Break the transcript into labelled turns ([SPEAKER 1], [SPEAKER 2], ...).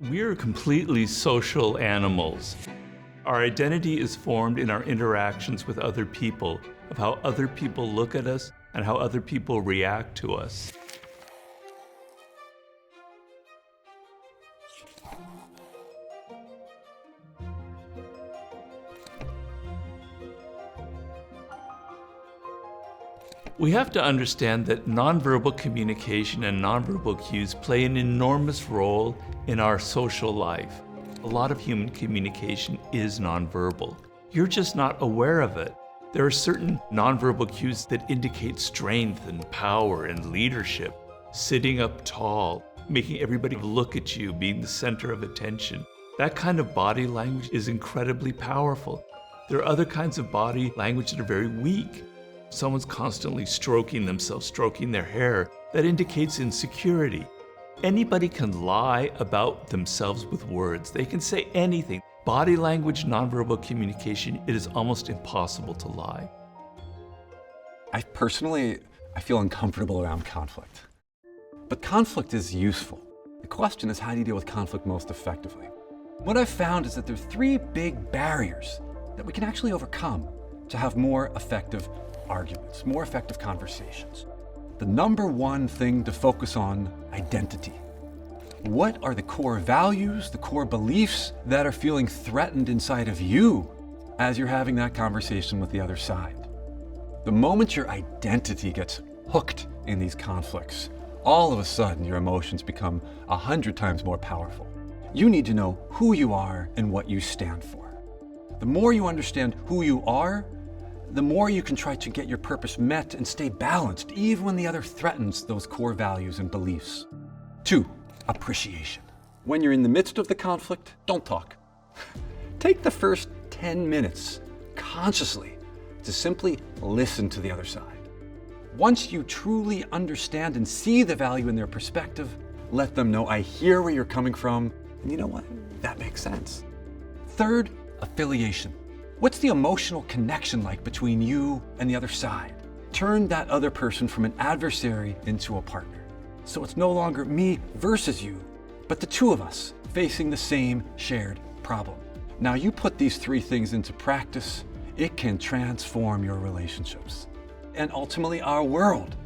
[SPEAKER 1] We're completely social animals. Our identity is formed in our interactions with other people, of how other people look at us and how other people react to us. We have to understand that nonverbal communication and nonverbal cues play an enormous role in our social life. A lot of human communication is nonverbal. You're just not aware of it. There are certain nonverbal cues that indicate strength and power and leadership. Sitting up tall, making everybody look at you, being the center of attention. That kind of body language is incredibly powerful. There are other kinds of body language that are very weak. Someone's constantly stroking themselves, stroking their hair. That indicates insecurity. Anybody can lie about themselves with words. They can say anything. Body language, nonverbal communication, it is almost impossible to lie.
[SPEAKER 2] I feel uncomfortable around conflict. But conflict is useful. The question is, how do you deal with conflict most effectively? What I've found is that there are three big barriers that we can actually overcome to have more effective arguments, more effective conversations. The number one thing to focus on: identity. What are the core values, the core beliefs that are feeling threatened inside of you as you're having that conversation with the other side? The moment your identity gets hooked in these conflicts, all of a sudden your emotions become 100 times more powerful. You need to know who you are and what you stand for. The more you understand who you are, the more you can try to get your purpose met and stay balanced, even when the other threatens those core values and beliefs. 2, appreciation. When you're in the midst of the conflict, don't talk. Take the first 10 minutes consciously to simply listen to the other side. Once you truly understand and see the value in their perspective, let them know, I hear where you're coming from, and you know what? That makes sense. 3rd, affiliation. What's the emotional connection like between you and the other side? Turn that other person from an adversary into a partner. So it's no longer me versus you, but the two of us facing the same shared problem. Now you put these 3 things into practice, it can transform your relationships and ultimately our world.